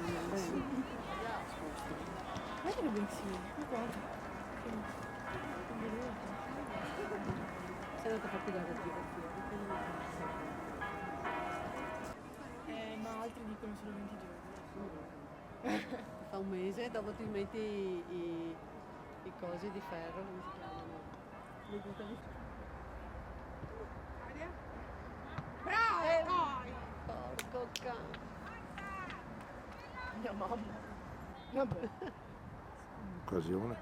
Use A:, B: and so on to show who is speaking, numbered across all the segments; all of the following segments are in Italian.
A: tiene bene.
B: Guarda che bellissimo, guarda.
A: Sei andata a farti la registrazione.
B: Ma altri dicono solo 20 giorni.
A: Fa un mese, dopo ti metti i cosi di ferro, come si chiamano? Le dita.
B: Bravo! Dai!
A: Porco cane.
B: Mia mamma. Vabbè.
C: Occasione.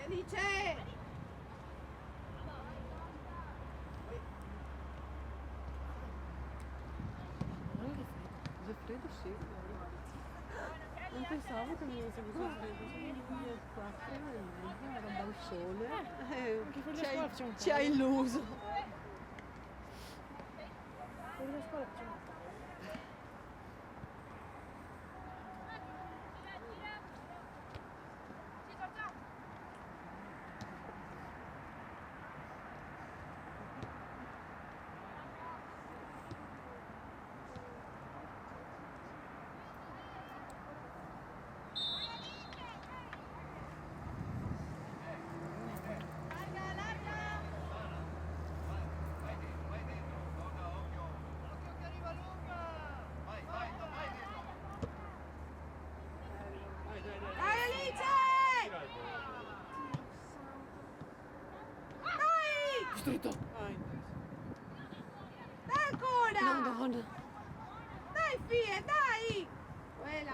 B: Alice!
A: Cos'è freddo? Sì. Non pensavo che mi fosse così freddo, sono le 4:30, era un bel sole.
B: Anche fuori da scuola facciamo un
A: Ci ha illuso.
B: Fuori da scuola facciamo un Dai Alice! Dai!
A: Stritto.
B: Dai ancora!
A: No, donna.
B: Dai figlia, dai! Quella!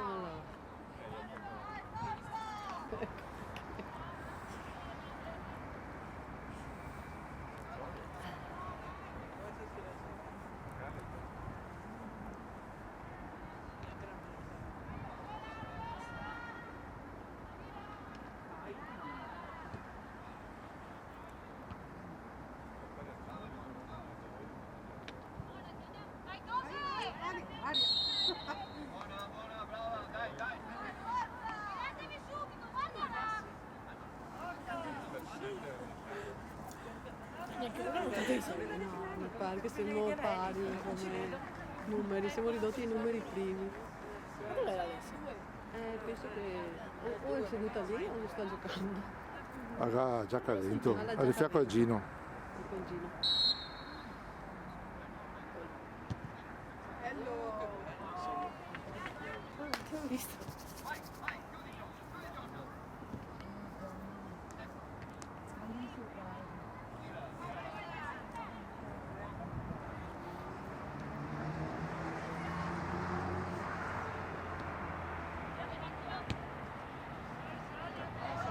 A: Allora.
D: Buona, brava, dai.
E: Guardatemi subito, guardala!
A: No, mi pare che siamo pari come numeri, siamo ridotti ai numeri primi.
B: Dov'è adesso?
A: Penso che o è seduta lì o sta giocando.
C: Aga già calento.
A: Alla
C: Al fianco al Gino.
A: Il congino. Ti ho visto.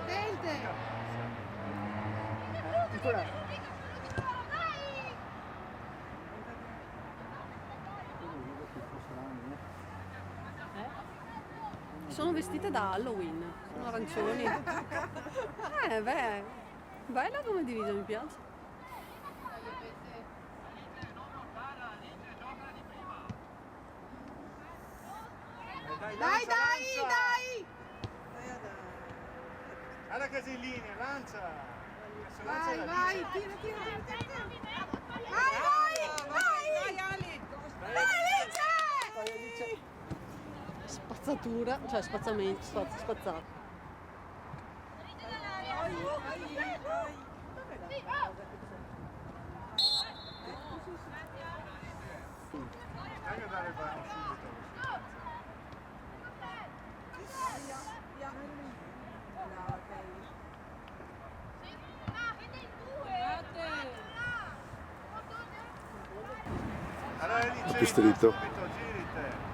B: Dente!
E: Ancora!
A: Sono vestite da Halloween, sono arancioni. Beh, bella come divisa, mi piace.
B: Dai, dai!
D: Guarda Casellini, lancia!
B: Vai, tira! Vai! Dai Alice!
A: Spazzatura, cioè spazzamento, spazzato.
D: Dai a dare il pallone subito. Allora lì
C: Più stretto.
D: giri te.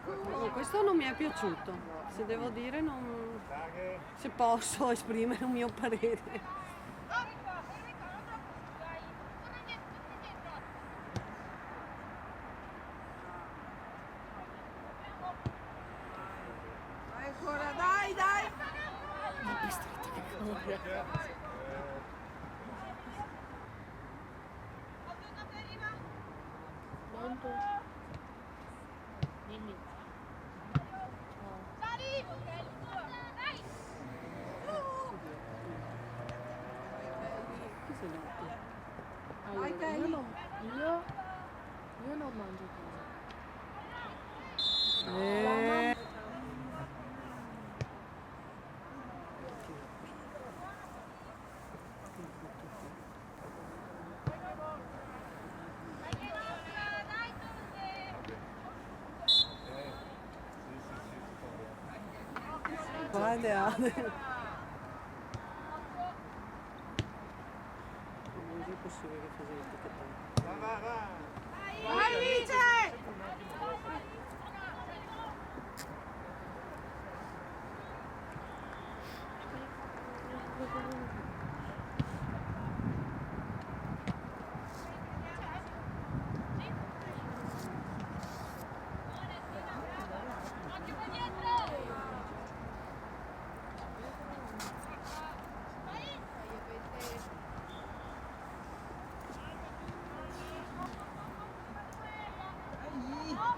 A: No, questo non mi è piaciuto, se devo dire, se posso esprimere un mio parere. stretta che cavolo. Pronto? Dimmi. Chi sei tu? Allora, io non mangio carne. Grande Ale. Non è possibile che fosse l'etichettato.
D: Va, va, va.
B: Vai Alice!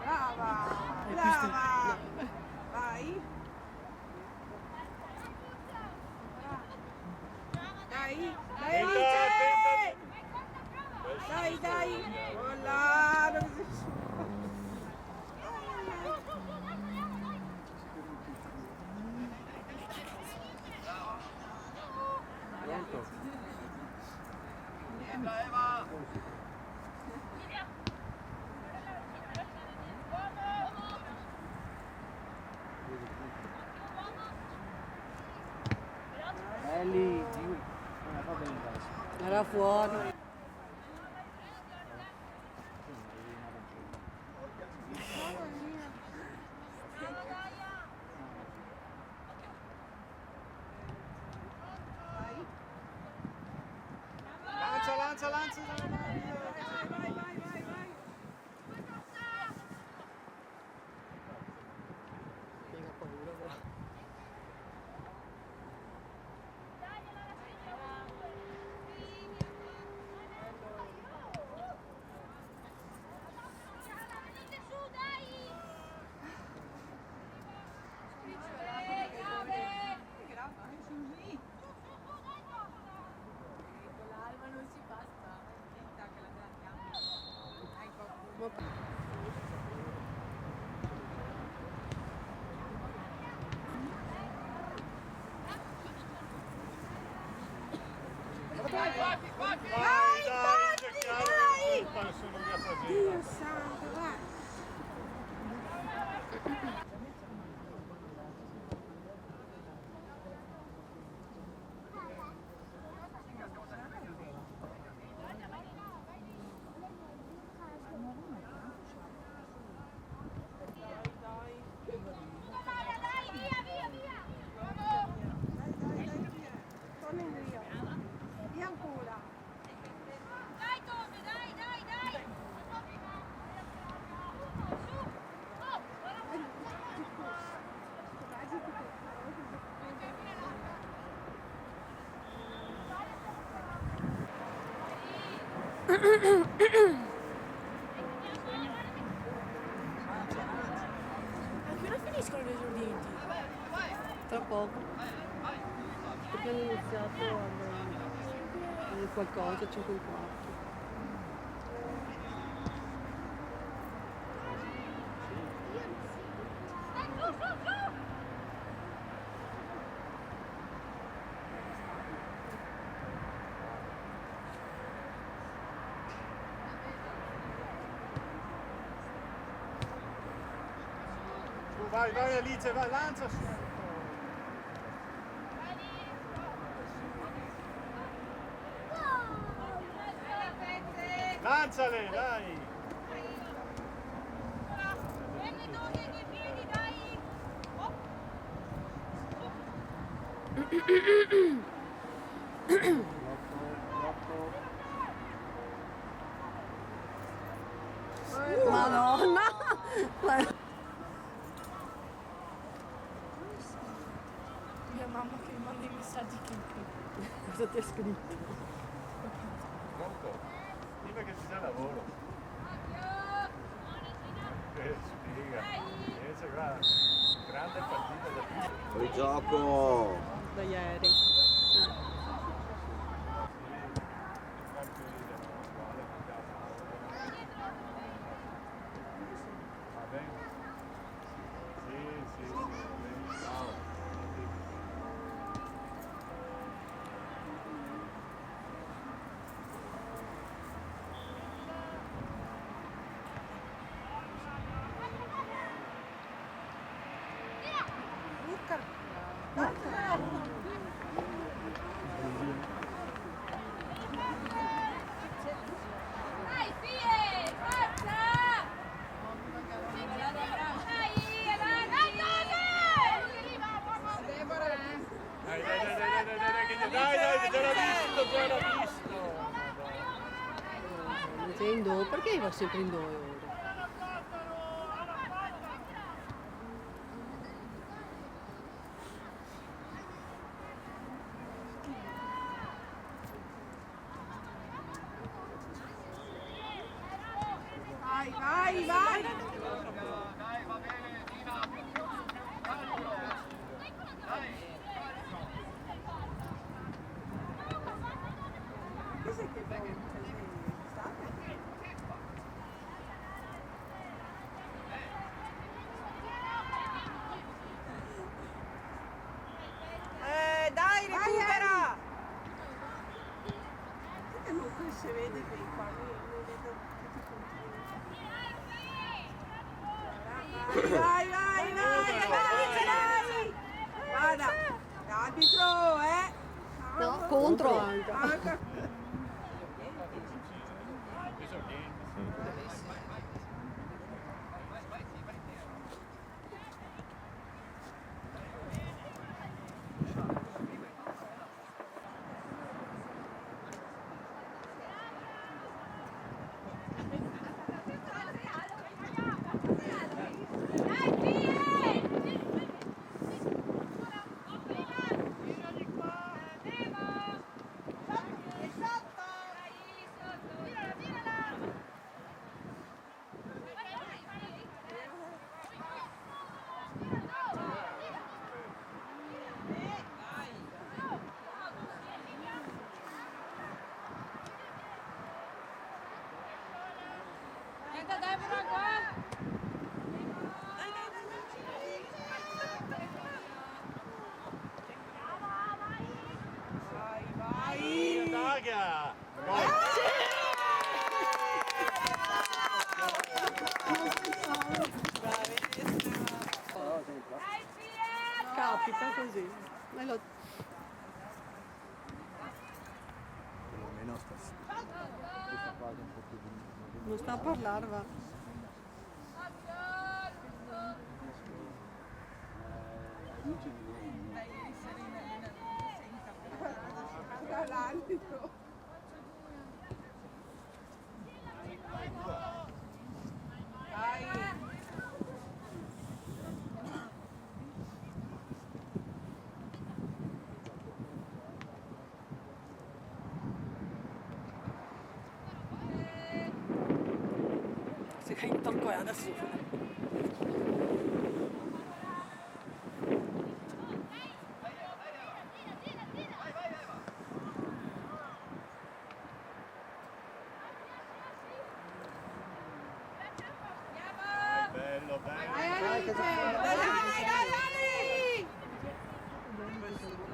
B: Brava! Brava! Vai! Dai! Dai Alice! Dai, dai! Voilà! Non si...
F: Belli, va bene dai.
A: Era fuori.
D: Lancia, lancia, lancia.
B: Vai, vai, vai, vai!
A: Piega paura però.
D: Vai,
B: Vai,
D: dai,
B: Totti,
D: cerchiamo
B: dai!
D: di fare solo via Frasino.
B: Dio santo, vai! Torna in via. Via ancora.
E: Dai Tommy, dai, dai, dai!
A: A che ora finiscono gli esordienti? Tra poco. Perché hanno iniziato alle qualcosa, 5 e un quarto.
D: Vai, vai Alice, vai, lancia su. Lanciale, dai.
E: Prendi tu i piedi, dai! Oh.
A: Madonna! Ma mamma che mi manda i messaggi che cosa ti ha scritto?
D: Pronto? Prima che ci sia lavoro. Spiega. Invece guarda, grande partita da più.
F: Fuori gioco!
A: Da ieri.
D: Va bene? Sì, ciao.
E: Dai, figlie, forza! Dai, avanti!
D: Dai, che già l'ho visto!
A: Sei in do? Perché va sempre in do ora?
B: Vai! Cos'è che fai?
G: Dai, recupera!
B: Non si vede che qua io vedo che ti continui. Vai! Guarda, l'arbitro,
A: No, contro anche.
D: Daga!
A: Capita così. Me lo...
F: Perlomeno questa parte un po' più di...
A: Non sta a parlare, va.
F: Luce di noi.
B: l'arbitro.
A: Si ga in tocco adesso.
D: Bello, bello.
B: Vai Ali!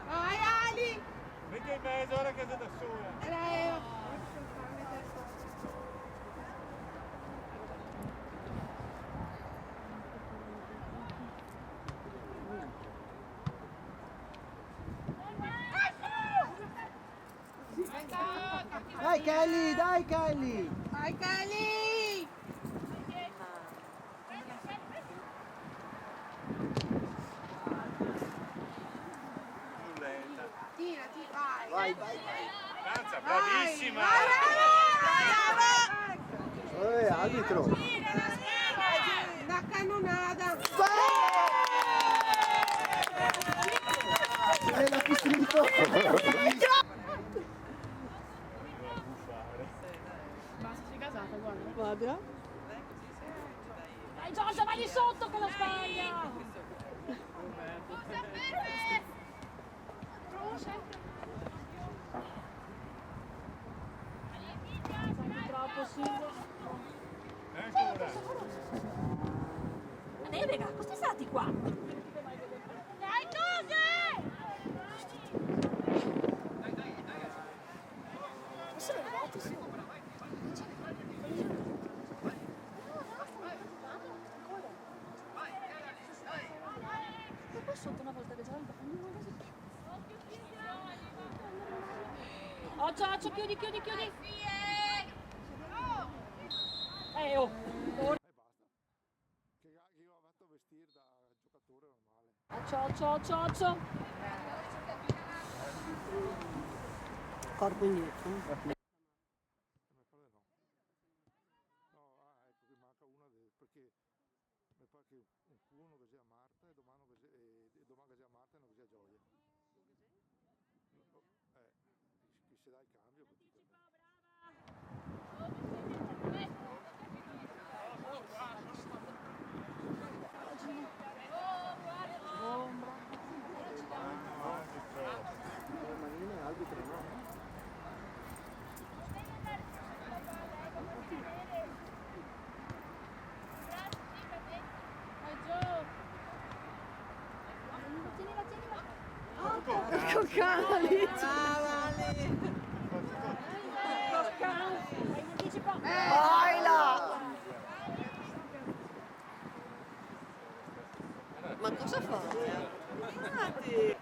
B: Vai Ali!
D: Metti in mezzo ora che sei da sola.
F: Dai Kelly, dai Kelly!
B: Vai Kelly!
D: Più lenta.
B: Tirati, vai!
F: Vai, vai,
D: Danza, bravissima!
F: vai! Arbitro!
B: Una cannonata!
A: tempo.
H: Basta, sei casata, guarda.
A: Vada.
H: Dai Giorgio, vai lì sotto che lo sbaglia! Troppo Silvia.
E: Ma neve, cosa stati qua? Dai, cose! Sono arrivati su. E poi sotto una volta che già il bagno.
H: Occhio, chiudi. Oh.
C: Che io ho fatto vestire da giocatore normale.
H: Occhio.
A: Corpo indietro.
C: Me pare no. No, ecco che manca una perché mi pare che uno che sia Marta e domani che sia Marta e non che sia Gioia. Che si dà il cambio praticamente.
F: Manine, arbitro, no?
A: Ecco cani. Vai là. Ma cosa fai? Guardati.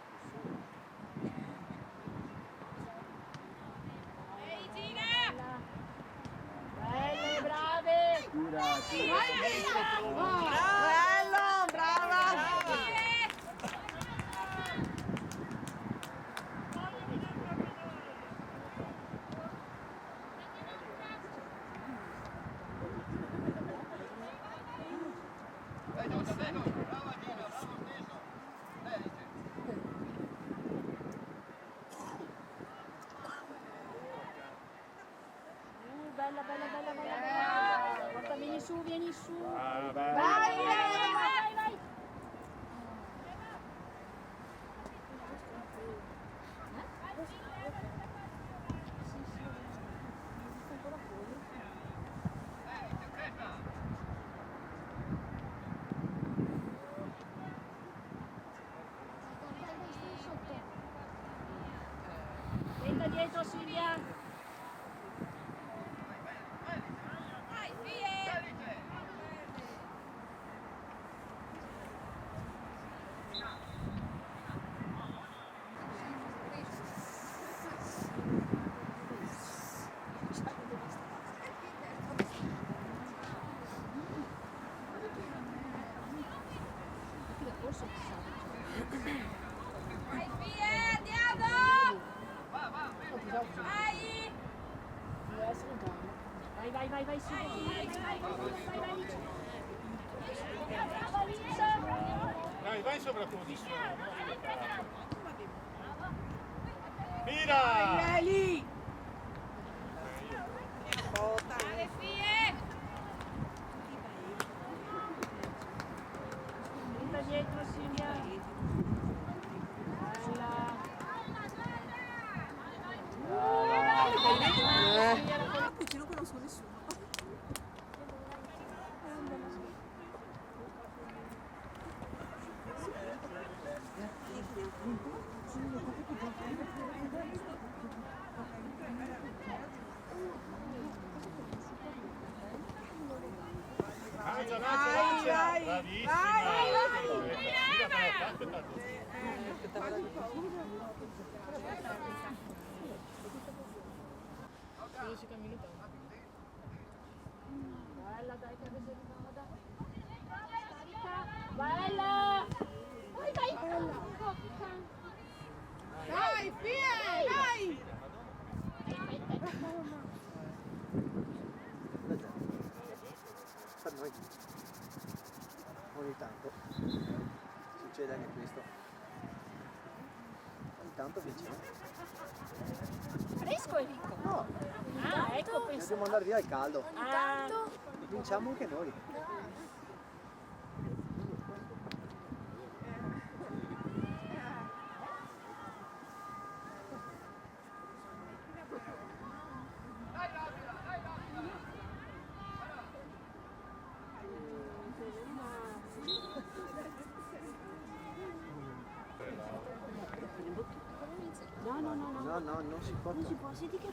H: Belle, brave!
A: Bello, brava.
H: Bella. Porta, vieni su.
C: Ah,
H: Vai. Tenta dietro Silvia.
E: Vai, Fie, andiamo! Vai!
H: Deve essere lontano. Vai, Silvia. Vai.
D: Vai sopra la posizione. Mira!
G: Eli!
E: Dai, Fie!
H: Tenta dietro Silvia.
A: Cucino che non so nessuno.
D: Lancia.
G: Vai.
D: Bravissima.
H: Bella, dai che adesso vada. Bella!
G: Dai, Fie, dai!
F: Per noi ogni tanto succede anche questo. tanto vinciamo.
H: Fresco Enrico?
F: No,
H: Ah, ecco, pensavo.
F: dobbiamo andare via al caldo.
H: Ah,
F: Vinciamo anche noi. No, non si può.
B: Senti che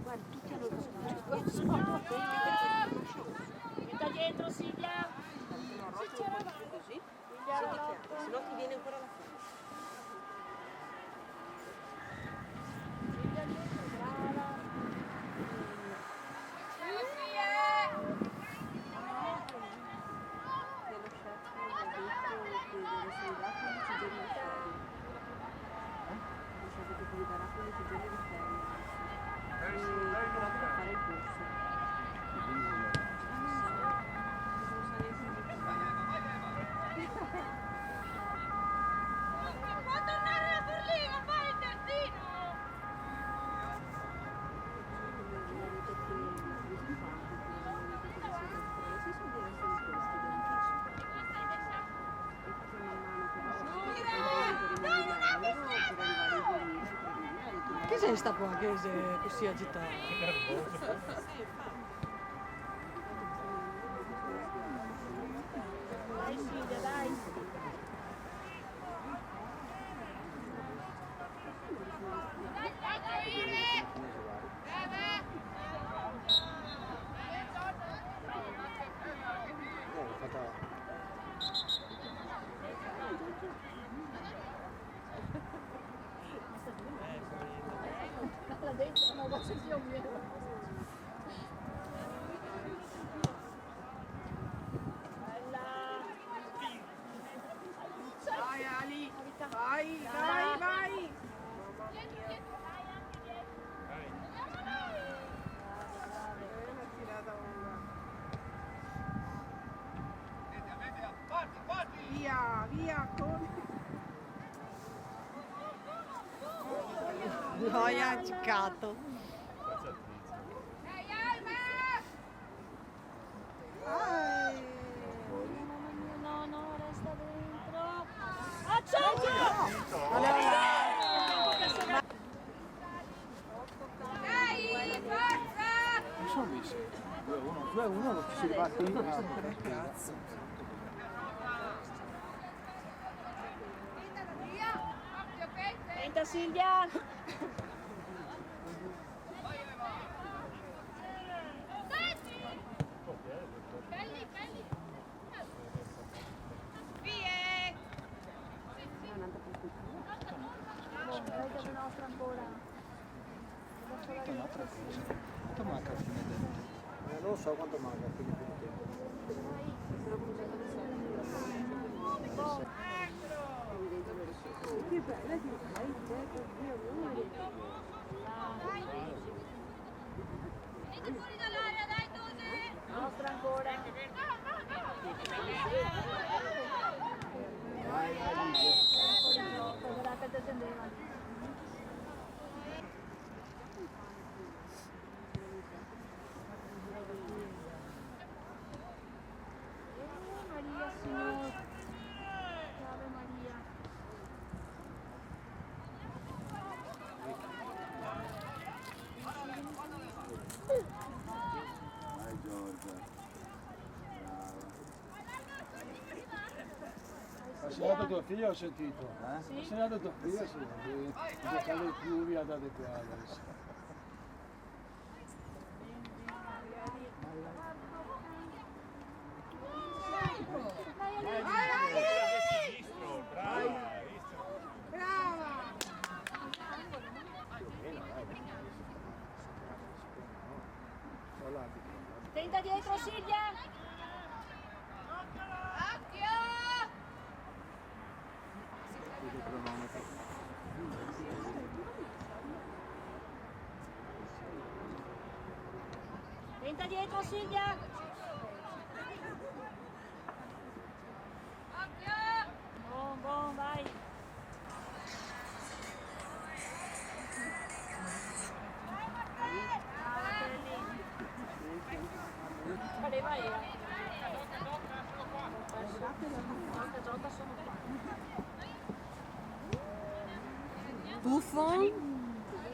B: guarda, tutti hanno
H: metà dietro Silvia.
A: Così? Se no ti viene ancora la fame.
H: Silvia dietro, brava.
A: Dello chef ha detto che deve essere da 15 giorni di ferie. Dice che ti darà 15 giorni di ferie. Però per fare il corso. Non sa neanche
E: Può tornare la Forlì, non fare il terzino!
A: Che sei sta qua che sei così agitata?
H: Dai Silvia, dai.
F: L'ho fatta.
H: Là dentro, ma guarda se io mi bella.
G: Vai Ali, vai. Via, corri.
A: Noia, giocato.
H: No, resta dentro. Accendi!
E: Dai, forza!
F: Non sono visto. 2-1 lo ci si va qui. Cazzo.
H: Tenta Silvia!
E: Belli! Vie!
H: Dai che nostra ancora.
F: Quanto manca a fine tempo? Non lo so quanto manca a fine tempo.
A: Che bella che fai, oddio,
E: Venite fuori dall'area, dai, Tose!
H: Nostra ancora. Guardate, attendeva. Maria, Signore. Ave Maria.
F: Dai Giorgia.
D: Ha segnato tuo figlio ho sentito?
F: Sì.
D: Ha segnato tuo figlio sì. Il giocare di più via da adeguare.
G: Brava.
H: Tenta dietro Silvia.
E: Occhio!
H: Tenta dietro Silvia.
E: Occhio!
H: Buon, vai.
A: Buffon.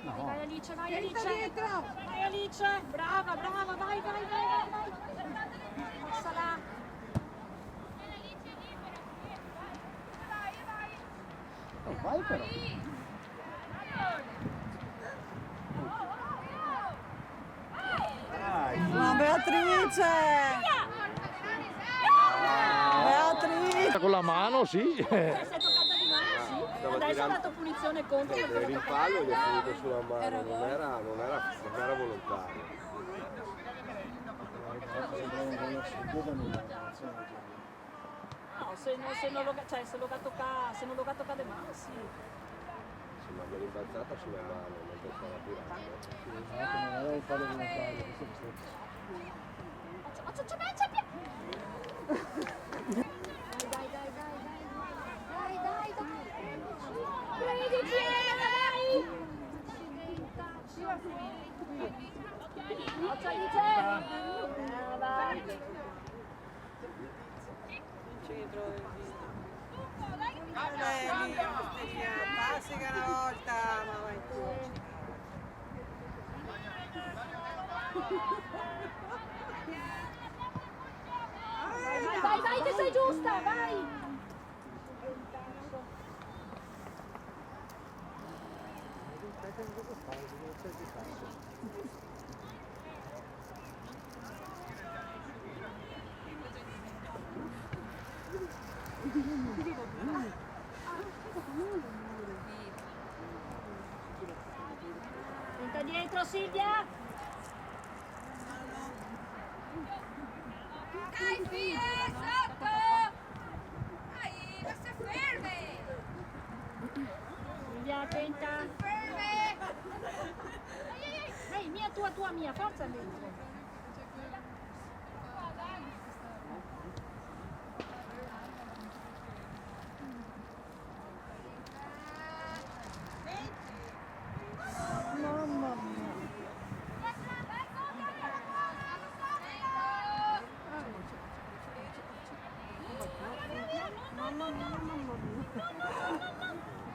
H: Vai Alice, vai
G: Tenta
H: Alice.
G: dietro.
H: Vai Alice. Brava, brava, vai. Passala.
F: Oh, vai però. Dai.
A: Ma Beatrice! Beatrice!
C: Con la mano, sì.
H: Sei toccata di mano, sì. Adesso ha dato punizione contro perché
I: Per
H: l'ho
I: il
H: toccata.
I: palo gli è finito sulla mano, non era volontario.
H: No, se non lo tocca di mano, sì.
I: Sì, ma l'ha rimbalzata sulla mano, non per fare la pirata.
G: Passi che una volta, ma vai tu.
H: Vai, che sei giusta, vai! Tenta dietro Silvia!
E: Dai, figlie, sotto! Dai, resta ferme!
H: Silvia, tenta!
E: Ferme!
H: Ehi, mia, tua, mia, forza dentro!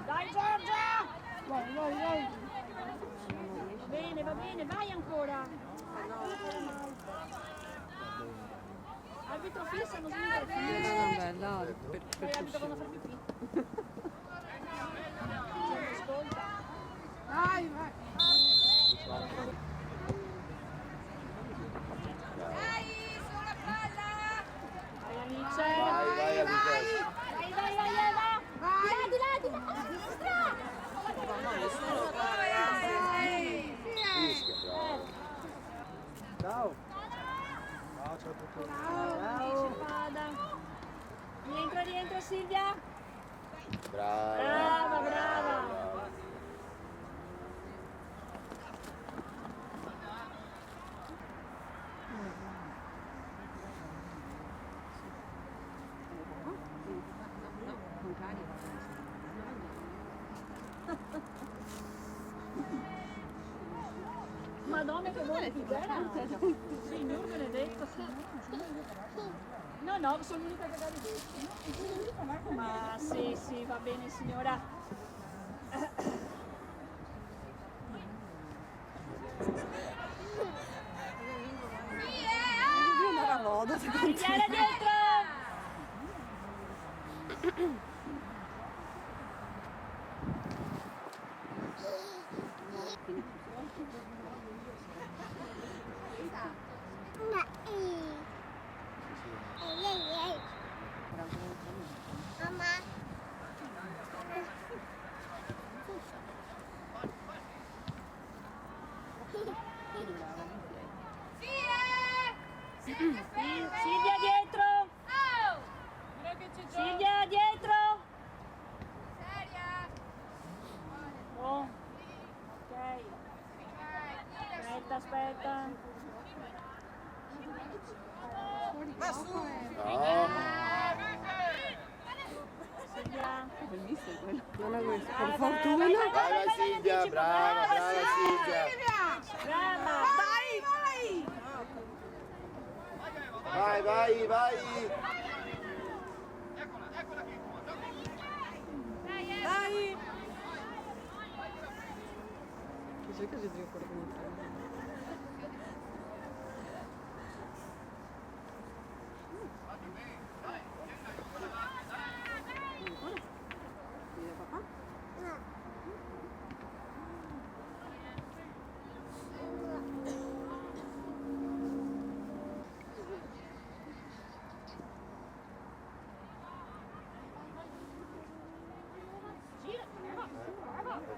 H: Dai Giorgia!
A: Vai.
H: Va bene, vai ancora! Arbitro fisso, non smica il fisso.
A: Era una bella per
H: Poi arbitro quando fa pipì. Ascolta.
G: Vai.
E: Dai, sulla palla!
H: Vai Alice!
I: Vai, Alice.
H: Vai, Eva! Di là, a sinistra!
I: Fischia, bravo.
F: Ciao. Ciao a tutti.
H: Alice, vada! Rientra Silvia! Brava! Madonna che buona pizzera! Signor benedetto! No, sono l'unica che dà dentro. Ma sì, va bene signora.
A: una moda,
H: Andiamo dietro! Silvia dietro! Silvia dietro! Oh. Ok. Aspetta.
G: Va su!
H: Silvia.
A: Bellissimo quello. Non è questo.
H: Vai,
A: Per
H: vai,
A: fortuna.
I: Vai Silvia, brava Silvia.
H: Brava.
I: Vai.
A: Dai. cerca di dire quello che mi fa. Dire papà?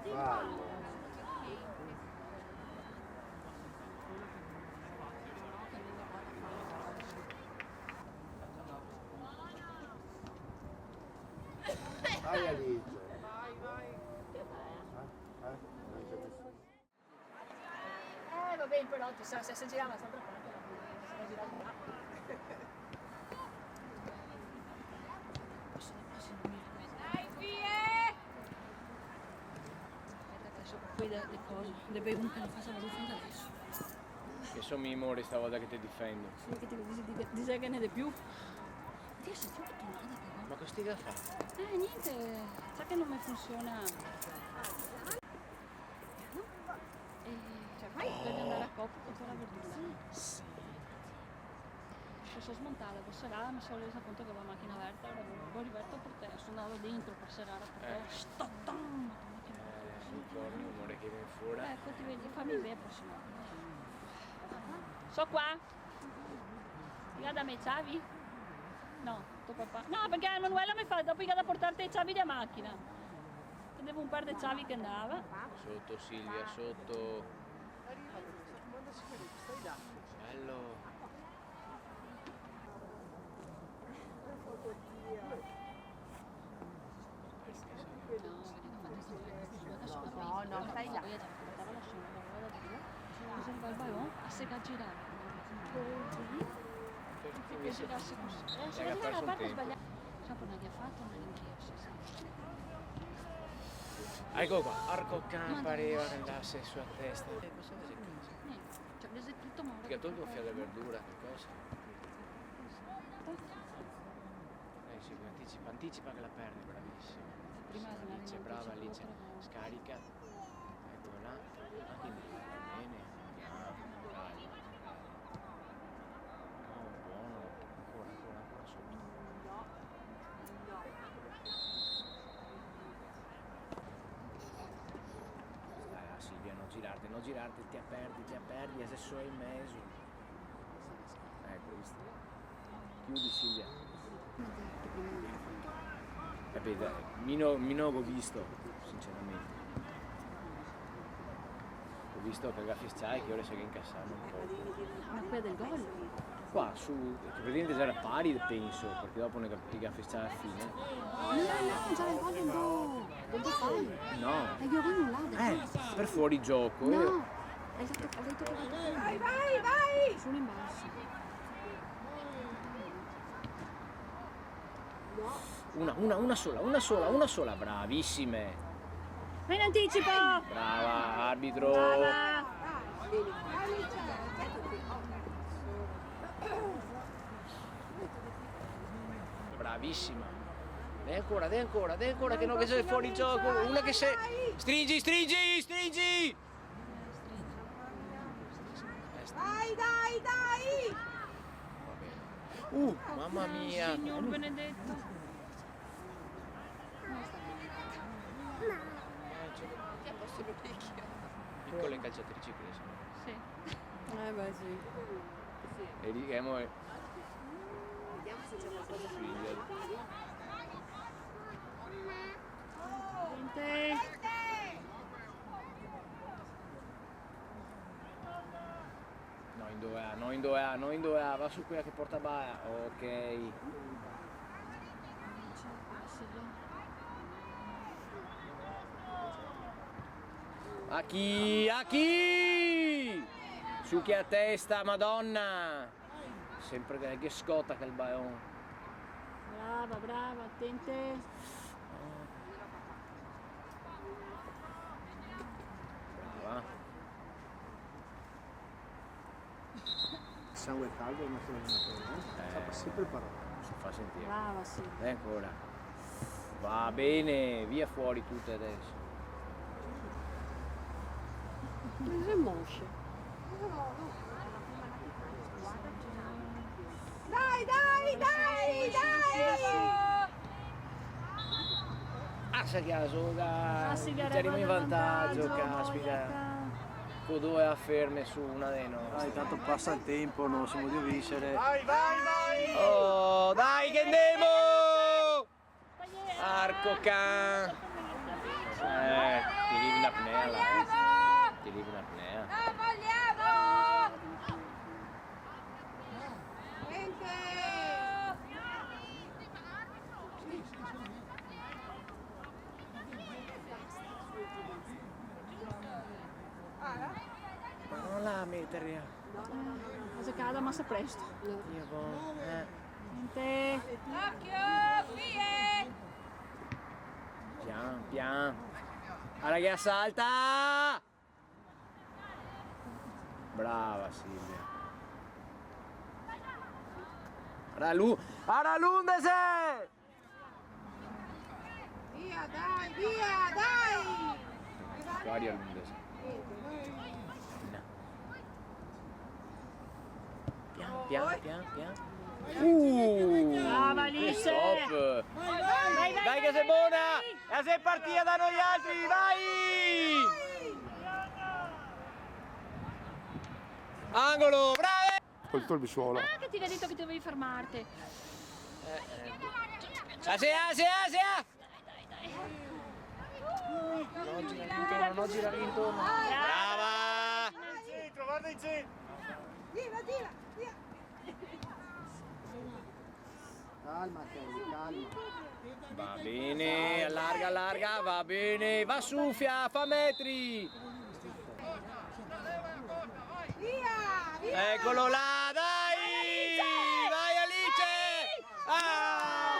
D: Per farlo. Vai Alice.
H: Vabbè, però se si gira dall'altra parte, si gira di là.
E: Dai, fie!
H: Adesso poi le cose, le bevo che le faccio la luce adesso.
I: Che sono mimori stavolta che ti difendo.
H: Sì, che ti dice che ne di più. Dio, sei più fortunata però.
I: Ma cosa ti fa?
H: Niente, sa che non mi funziona. Cioè, vai per andare a Coop con la verdura.
I: Sì.
H: Posso smontare, poi serare, mi sono resa conto che avevo la macchina aperta, ora voglio riverto per te, sono andato dentro per serare per te. Sto madonna che
I: Un giorno amore che viene fuori.
H: ecco, ti vedi, fammi vedere la prossima. So qua. Guarda me, Xavi? No, tuo papà. No, perché Emanuela mi fa, dopo che da portarti i ciavi di macchina. Vedevo un par di ciavi che andava.
I: Sotto Silvia, sotto. Bello.
H: No, stai là. Cosa il baio? A sega girare. Che girasse così. Se la gira la parte sbagliata. Sapo non gli ha fatto una ringhiera.
I: Ecco qua, Arco Can pareva che andasse sulla testa. Cosa vedi in casa?
H: Niente, cioè prese tutto ma ora.
I: Che ha tolto via la verdura, che cosa? Sì, anticipa che la perde, bravissima.
H: Prima
I: Alice, brava Alice, scarica. Ecco là. Ah, quindi bene. Dai. Oh, buono. Ancora sotto. Dai, Silvia, non girarti, ti perdi, adesso è in mezzo. Ecco, visto. Chiudi Silvia. Capite? Minogo ho visto, sinceramente. Ho visto che Gaffisciai che ora si è incassato un po'.
H: Ma quella del gol?
I: Qua su, che praticamente era pari penso, perché dopo ne capì Gaffisciai alla fine.
H: No, già il gol del do fallo.
I: No.
H: E io avevo annullato.
I: Per fuori gioco.
H: No, hai detto che
B: Vai!
H: sono in basso.
I: Una sola, bravissime.
H: Vai in anticipo!
I: Brava, arbitro.
H: Brava!
I: Bravissima. Dai ancora, che no che sei fuori gioco. Una che sei. Stringi!
B: Dai!
I: Mamma mia.
H: Signor benedetto.
I: Piccole calciatrici crescono.
H: Sì.
A: Beh sì.
I: E diciamo è.
A: Vediamo se c'è qualcosa di
I: No, in dove va su quella che porta Baia. Ok. A chi? Su che a testa, madonna! Sempre che scotta che il Baon.
H: Brava, attente.
I: Brava.
F: Sangue caldo non fa sempre parola.
I: Si fa sentire.
H: Brava, sì.
I: E ancora. Va bene, via fuori tutte adesso.
A: È moscia.
B: Dai, dai, dai, dai!
I: Ah, sa caso,
H: Ah, sì, gara,
I: eriamo in vantaggio,
H: vantaggio,
I: caspita.
H: Moglietta.
I: Con due afferme su una dei nostri.
F: Dai, tanto passa il tempo, non siamo di vincere.
D: Vai, vai, vai!
I: Oh, dai che andiamo! Arco can! Ti levi una apnea là. Ti levi una apnea.
E: La vogliamo!
I: Ma non la mettere.
H: Ma se cada massa presto.
I: Dio, boh.
H: Niente.
E: Occhio, vie!
I: Pian, pian. Guarda che assalta! Brava Silvia. Guarda l'Undese!
B: Via, dai, via, dai!
I: Guarda l'Undese. Pian, pian, pian, pian.
H: Brava
I: Che
H: Alice!
I: stop!
H: Vai,
I: Dai che sei buona! E sei partita da noi altri, vai! Angolo, brave!
C: Col Bisuola.
H: Ah, che ti avevo detto che dovevi fermarti.
I: Asia, Asia, Asia!
H: Non girare intorno.
I: Brava!
D: Centro, guarda in centro!
B: Gira, gira, via!
F: Calma, Kelly, calma.
I: Va bene, allarga, allarga, va bene. Va su, fa metri.
B: Via, via!
I: Eccolo là, dai! Vai Alice! Ah!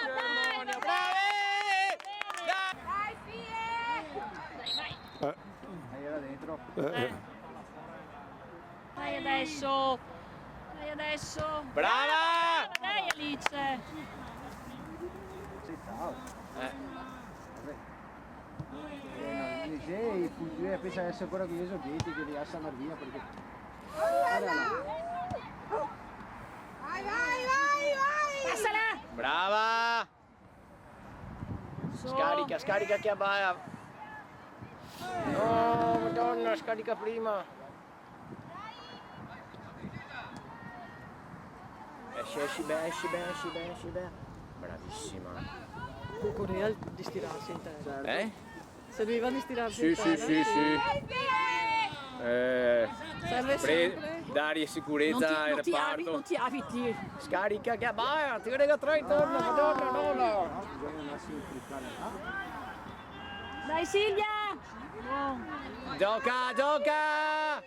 I: Cerimonia, brave! Dai!
E: Dai, fie!
F: Dai, era dentro.
H: Dai adesso. Dai adesso.
I: Brava!
H: Dai Alice.
F: Sì, ciao. Sì, fuggire, pensa di essere ancora con gli soggetti che rilassano via perché... Guarda là.
B: Vai, vai, vai, vai!
H: Passala.
I: Brava!
H: Su.
I: Scarica, scarica che abbaia. No, madonna, scarica prima. Esci bene, esci bene, esci bene, esci bene. Bravissima.
A: Con Corea di stirarsi in terra.
I: Eh?
A: Serviva di stirarsi
I: Sì,
A: in
I: sì,
A: terra.
I: sì, sì.
A: Serve sempre.
I: Dare sicurezza al reparto.
H: Non ti abiti.
I: Scarica che abbaia, ti rega tre intorno, madonna, no.
F: No, bisogna andarsi a cliccare là.
H: Dai Silvia. Buon.
I: Gioca, gioca!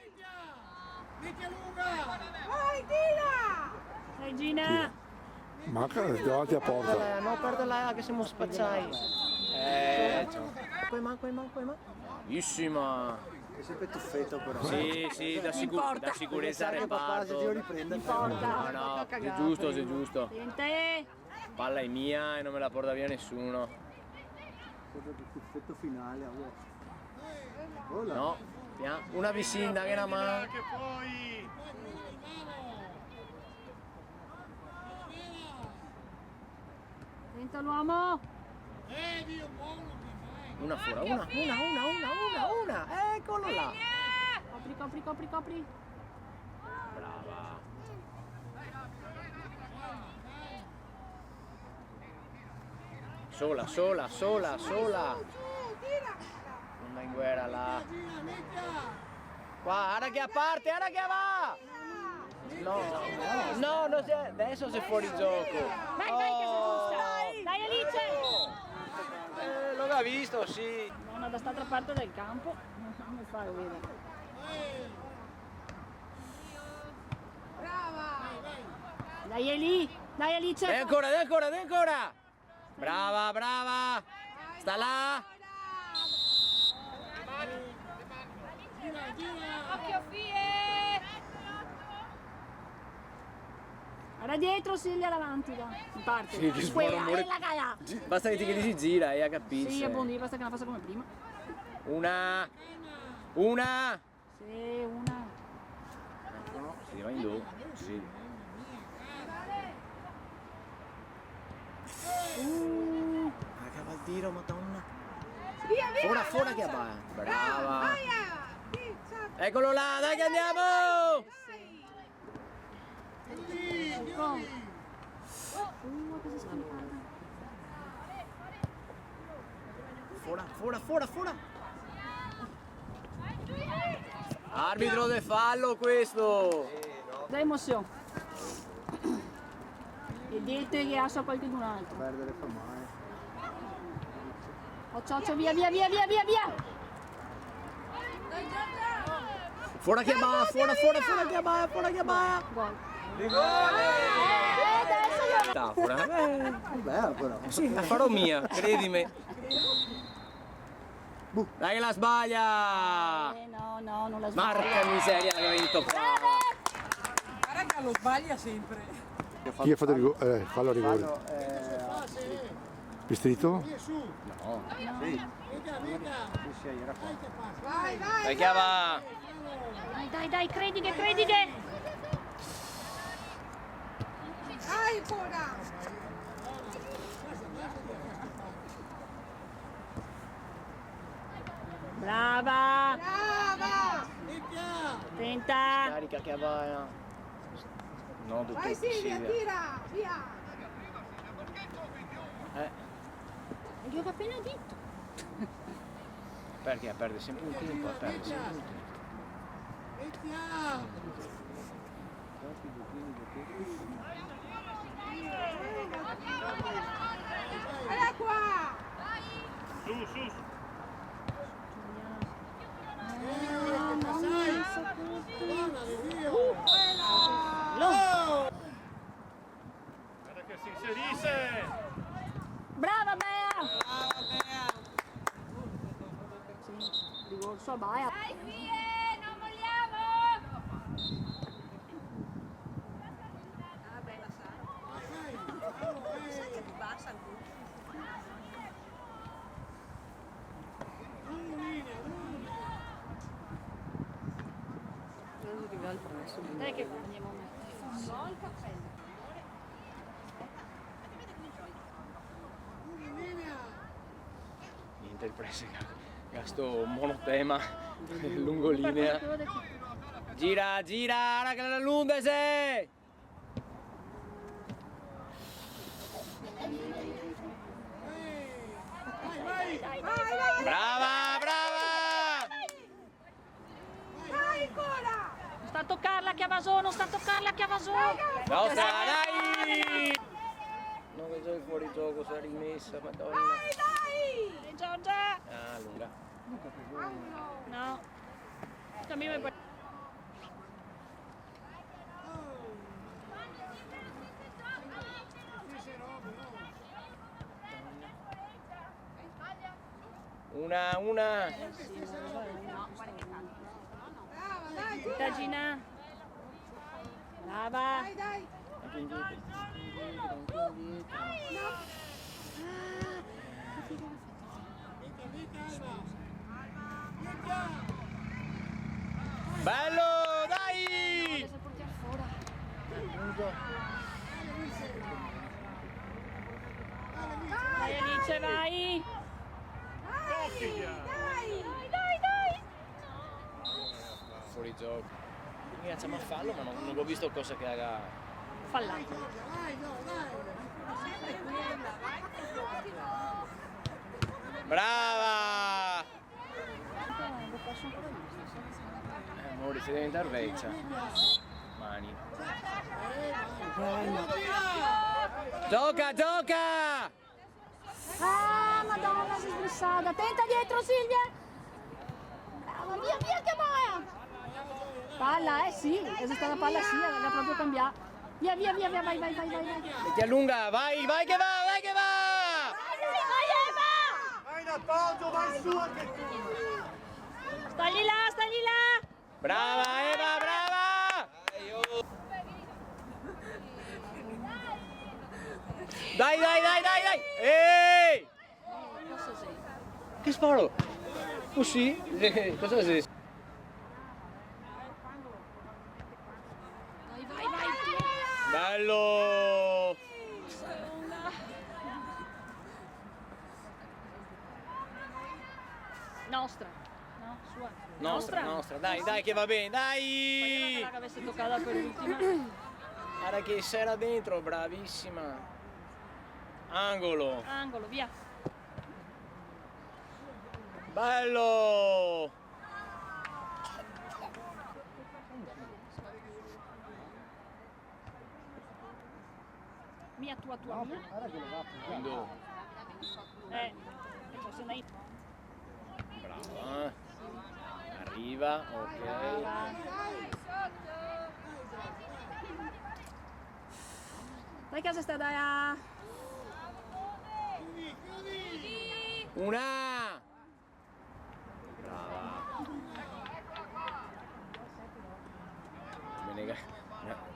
B: Vai, tira!
H: Dai Gina.
C: Manca davanti a porta.
I: No, perderla che siamo spacciai. Coi man. Bravissima.
F: È sempre tuffetto però.
I: Sì, sì, da sicurezza al
F: Che papà se devo
I: reparto.
F: riprendere.
I: No, no, sei giusto, sei giusto.
H: Niente.
I: Palla è mia e non me la porta via nessuno.
F: Sempre il tuffetto finale. Oh là.
I: No, una vicina che è una mano.
D: Che poi!
H: Senta l'uomo.
I: Una fuori, una. Eccolo là.
H: Copri.
I: Brava. Sola. Non va in guerra là. Qua, guarda che a parte, guarda che va! No, non si è... adesso sei fuori gioco.
H: Vai, che sei giusta. Dai Alice.
I: L'ho visto, sì.
H: Non da quest'altra parte del campo. Non mi fai vedere.
B: Brava!
H: Dai Eli. Dai Alice.
I: Dai ancora. Brava. Sta là.
E: Occhio, fie!
H: Era dietro Silvia davanti. In parte.
I: Sì, che
H: Quella,
I: suono, amore.
H: la gaia.
I: Basta che ti si gira e capisci.
H: Sì, è buono, basta che la faccia come prima.
I: Una. Una!
H: Sì, una.
I: Ecco, si va in giù. Sì. Acaba il tiro, madonna.
B: Via, via!
I: Fuori che va. Brava.
B: Via!
I: Eccolo là, dai che andiamo! Fuori. Arbitro del fallo questo.
H: Da emozione. E dite che ha so qualcun altro.
F: Perdere fa male.
H: Occio, via.
I: Fuori che va, fuori che va.
H: Gol.
I: Metafora.
F: Beh, però.
I: Sì, la farò mia, credimi. Dai che la sbaglia!
H: No, non la sbaglio.
I: Marca miseria, l'ha vinto qua.
G: Guarda che lo sbaglia sempre.
C: Chi ha fatto il fallo a rigore?
F: Fallo,
C: Pistrito?
I: No.
F: sì, era qua.
B: Vai!
I: Dai che va!
H: Dai, credi che.
B: Dai, ancora!
H: Brava!
B: Brava!
H: Tenta!
I: Carica che va. No,
B: Vai Silvia, tira! Via!
H: Gli ho appena detto.
I: Perché perde sempre un tempo, perde sempre un tempo.
B: Guarda qua!
C: Guarda che si inserisce!
H: Brava Bea! Ricorso a Baia.
E: Dai figlie, non vogliamo!
H: Dai che andiamo a mettere.
I: Niente il pressing, gasto monotema, lungolinea. Gira, raga la Lundese! Brava!
B: Dai, ancora!
H: Non sta a toccarla che ha vaso,
I: Nostra, dai! Non vedo il fuorigioco, si è rimessa, madonna.
B: Dai!
H: Giorgia!
I: Ah, lunga.
H: No. Cambiamo per...
I: Una.
B: Brava, dai!
H: Tenta Gina. Brava.
B: Dai!
I: Anche indietro. Bello, dai!
H: Se portiamo fuori. Vai Alice, vai.
B: Dai!
I: Fuori gioco. Mi facciamo a fallo, ma non ho visto cosa che haga.
H: Fallato.
I: Brava! Amore, si deve diventare vecchia. Mani. Gioca!
H: Ah, madonna, si è sbrissata. Tenta dietro, Silvia. Brava, via che vai. Palla, sì. È stata palla, sì. Aveva proprio cambiato. Via, vai.
I: Metti a lunga, vai che va!
H: Vai, Eva.
D: Vai in appoggio, vai su anche tu!
H: Stagli là.
I: Brava Eva, brava! Dai! Ehi! Che sparo? Così? Cosa sei?
H: Nostra. No, sua.
I: Nostra, dai che va bene, dai!
H: Che avesse toccato per l'ultima.
I: Guarda che sei là dentro, bravissima. Angolo.
H: Angolo, via.
I: Bello!
H: Mia, tua, mia.
I: Quando...
H: E forse andai.
I: Brava. Arriva, ok.
H: Dai casa sta, dai a...
I: Una! Brava.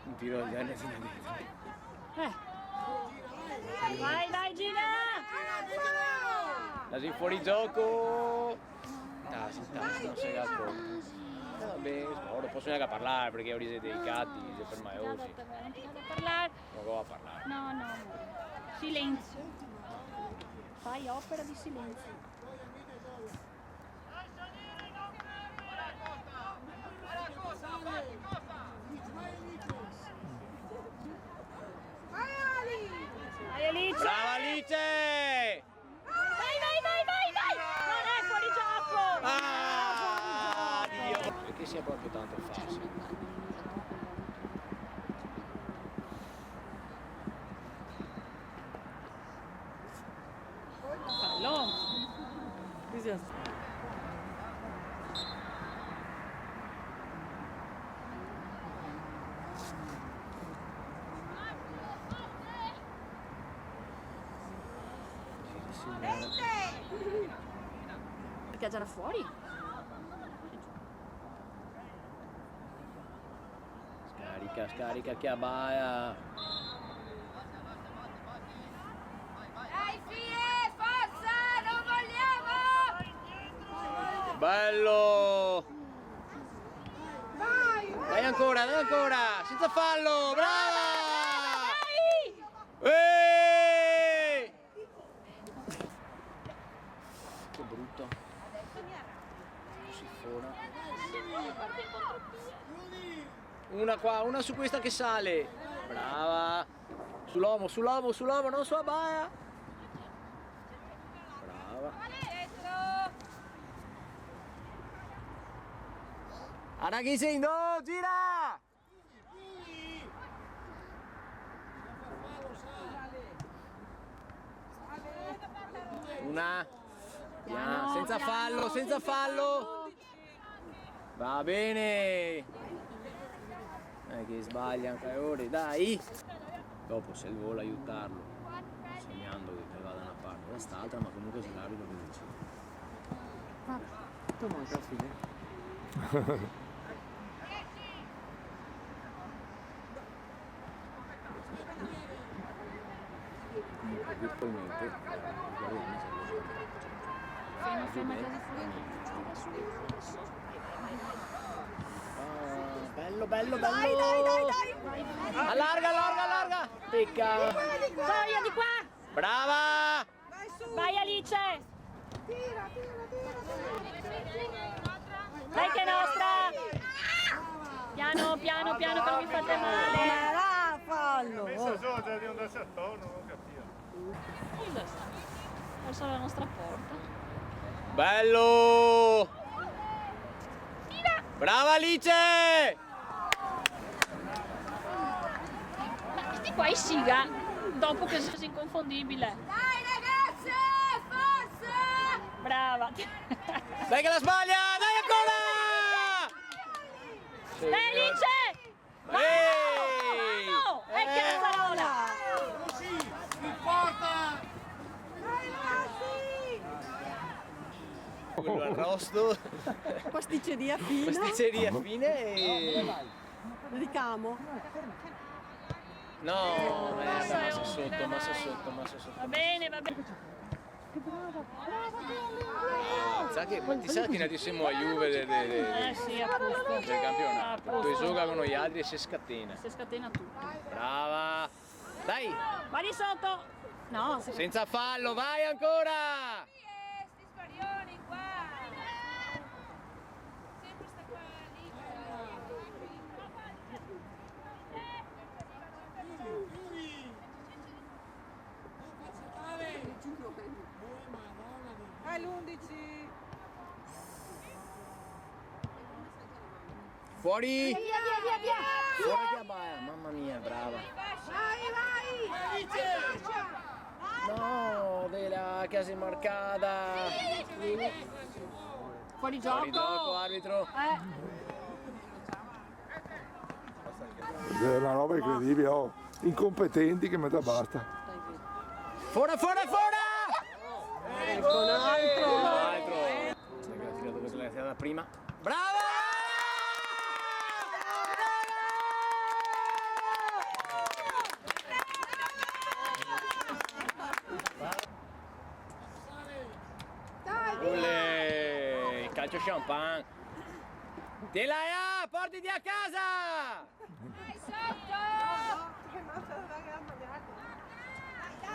I: Un tiro di Anna fino a dentro.
H: Vai Gina!
I: Lasi fuori gioco! Tasi, non sei d'accordo. Va bene, ora posso neanche parlare perché ora siete dei gatti, se per me
H: Non
I: così.
H: ti vado a parlare.
I: Non va a parlare.
H: No. Silenzio. Fai opera di silenzio. Vai Alice!
I: Brava Alice!
H: Vai! Non è fuori gioco!
I: Ah, Dio! Perché sia proprio tanto facile.
H: Fallo! Perché già era fuori?
I: Scarica che abbaia.
E: Dai figlie, forza, non vogliamo!
I: Bello! Dai ancora, senza fallo, brava! Che brutto. Si fona. Una qua, una su questa che sale. Brava. Sull'uomo, non su abbaia. Brava. Araghi sei no, gira! Una. Senza fallo. Va bene. Che sbaglia anche ora, dai. Dopo se vuole aiutarlo, segnando che va da una parte o da quest'altra, ma comunque se l'arbitro che dice.
F: Tutto manca alla fine.
I: Virtualmente bello.
B: Dai.
I: Allarga. Pecca.
H: Storia di qua!
I: Brava.
B: Vai su.
H: Vai Alice!
B: Tira.
H: Dai che è nostra! Piano che non mi fate male!
B: Era fallo.
D: Pensa solo già di andarsi a tono, non capivo.
H: Dove sta? Verso la nostra porta.
I: Bello. Brava Alice.
H: Ma questi qua i siga, dopo che sei inconfondibile.
E: Dai ragazze, forza!
H: Brava!
I: Dai che la sbaglia, dai ancora!
H: Dai Alice! Vamos! E cazzarola!
I: Quello arrosto,
A: Pasticceria fina.
I: pasticceria fine e...
A: Ricamo.
I: No, massa sotto.
H: Va bene.
I: Sa che ti sa che noi siamo a Juve
H: Sì, appunto.
I: del campionato. Poi gioca con gli altri e si scatena.
H: Si scatena tutto.
I: Brava! Dai!
H: Vai di sotto! No,
I: Senza fallo, vai ancora!
E: Sti sparioni qua!
G: l'11.
I: Fuori!
H: Via, via, via.
I: Fuori che abbaia, mamma mia, brava. No, Vela, che sei marcata.
H: Fuori gioco.
I: Fuori gioco, arbitro.
C: È una roba incredibile, oh. Incompetenti che metà basta.
I: Fuori, fuori, fuori!
A: Ecco un altro.
I: Un altro. Sai che l'ha tirato dove l'ha tirata prima. Brava! Olè, calcio champagne. Telaia, portati a casa!
E: Vai sotto!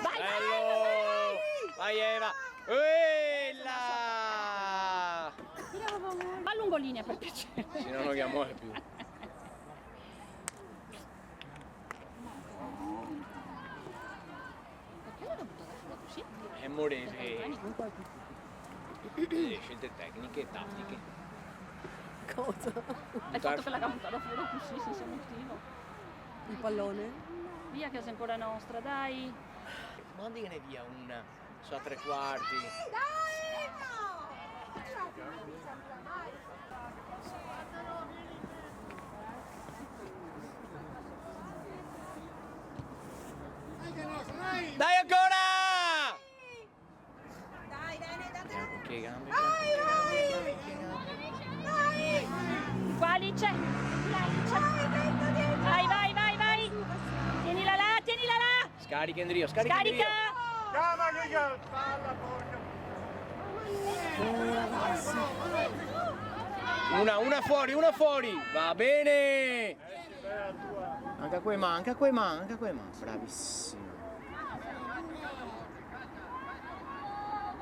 I: Bello! Vai Eva! Quella!
H: Ma lungolinea per piacere.
I: Se no non che muore più. È morire. Scelte tecniche e tattiche.
A: Cosa?
H: Hai fatto che la campana fuori così senza motivo.
A: Il pallone?
H: Via che sei ancora nostra, dai.
I: Mandigliene via una su a 3/4. Dai ancora! Che gambe?
H: Qua Alice. Vai, vai, vai, vai. Tienila là, tienila là.
I: Scarica Endrio, scarica
H: Scarica.
I: Endrio. Una fuori, va bene! Anche a quei manca, bravissimo.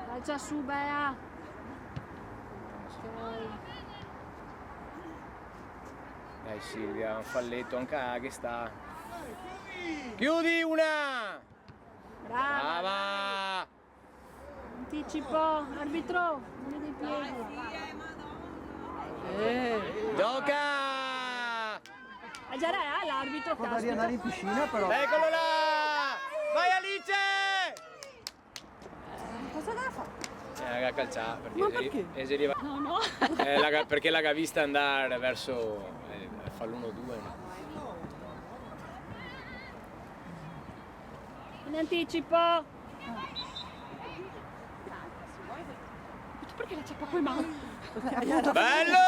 H: Vai già su, Bea.
I: Dai Silvia, un falletto anche a che sta. Chiudi una!
H: Brava.
I: Brava!
H: Anticipo, arbitro. Uno dei piedi.
I: Gioca!
H: Ah già l'arbitro,
F: Potrà riandare in piscina però.
I: Eccolo là! Vai Alice!
A: Cosa deve fare?
I: La calciata perché,
A: Ma perché?
H: No, no.
I: perché l'ha vista andare verso fallo 1-2.
H: In anticipo. Perché la c'è poco in mano?
I: Bello!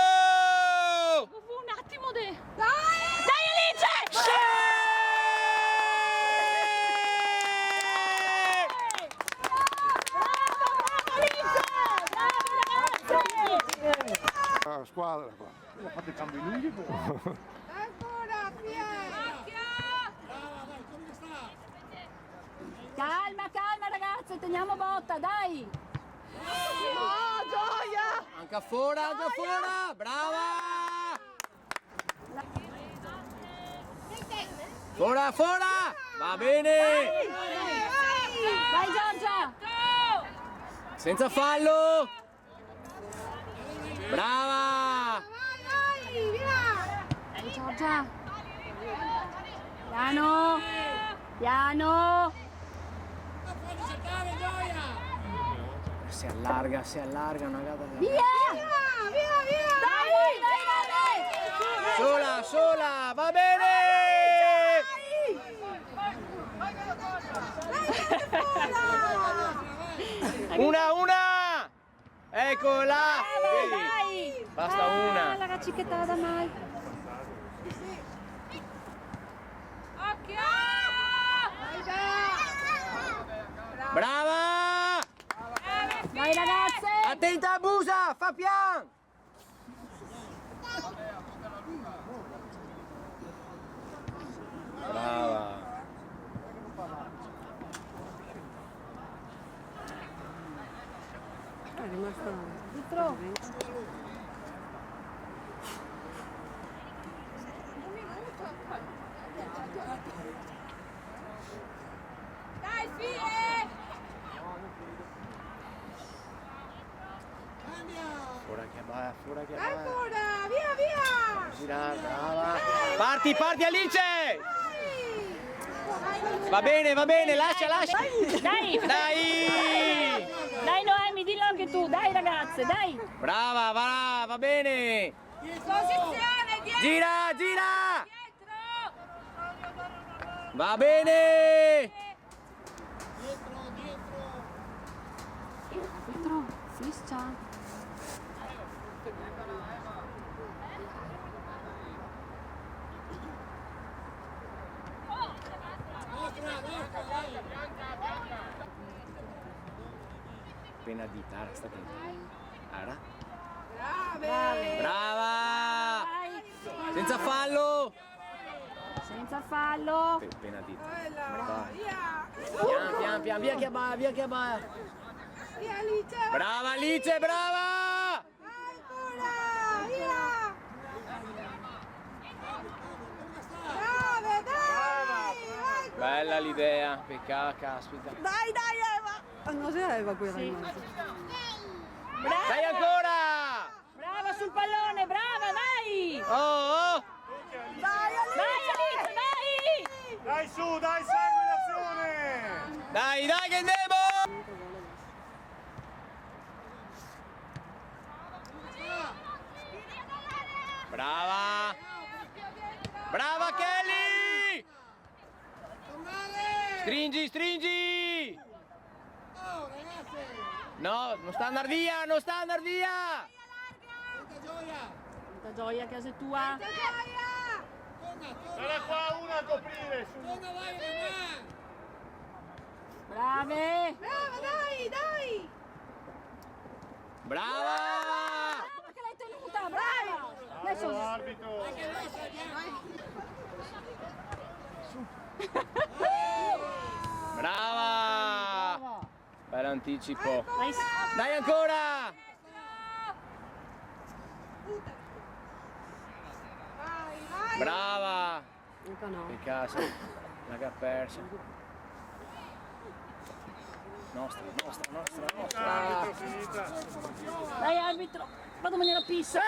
H: Fu un attimo di... Dai Alice!
C: La squadra qua.
F: Ha fatto i cambi lunghi però.
B: Ancora,
H: Calma, calma ragazze, teniamo botta, dai!
A: Oh, gioia!
I: Anche fuori, brava! Fuori! Va bene!
H: Vai Giorgia!
I: Senza fallo! Brava!
H: Vai Giorgia! Piano! Piano!
I: Si allarga una gata.
H: Via! Dai!
I: Sola, va bene! Una! Eccola! Vedi?
H: Dai!
I: Basta una.
H: La racicchettata mai!
E: Occhio!
I: Brava!
H: Vai ragazze!
I: Attenta a Busa, fa pian! Brava!
A: È rimasta
H: Dietro!
E: Dai, figlie!
I: fuori che abbaia.
B: Ancora, via, via!
I: Girare, brava. Parti, Alice! Va bene, lascia.
H: Dai! Dai Noemi, dillo anche tu, dai ragazze, dai!
I: Brava, va bene!
E: Posizione, dietro!
I: Gira!
E: Dietro!
I: Va bene!
H: Dietro, fissa!
I: Appena dita, sta attento. Ara.
B: Brave!
I: Brava! Senza fallo!
H: Senza fallo!
I: Appena dita.
B: Bella, via!
I: Pian, via che abbaia.
B: Via Alice!
I: Brava Alice, brava!
B: Ancora, via! Brave, dai!
I: Bella l'idea, peccato, caspita.
A: Dai Eva! Ah, no, c'era Eva qui in mezzo.
I: Dai ancora!
H: Brava sul pallone, brava, vai!
I: Oh!
A: Dai
H: Alice, vai!
D: Dai su, dai, segui l'azione!
I: Dai che andiamo! Brava! Brava Kelly! Stringi! No, non sta andando via!
H: Tanta gioia, casa tua!
D: Sarà qua una a coprire, su!
H: Brave!
B: Brava, dai!
I: Brava!
H: Brava che l'hai tenuta, brava! Adesso...
D: Arbitro!
I: Brava! Bell'anticipo!
H: Nice.
I: Dai ancora!
B: Vai!
I: Brava!
A: Mica no.
I: Peccato, la che ha perso. Nostra.
D: Arbitro, finita!
H: Dai arbitro, vado a mangiare la pizza!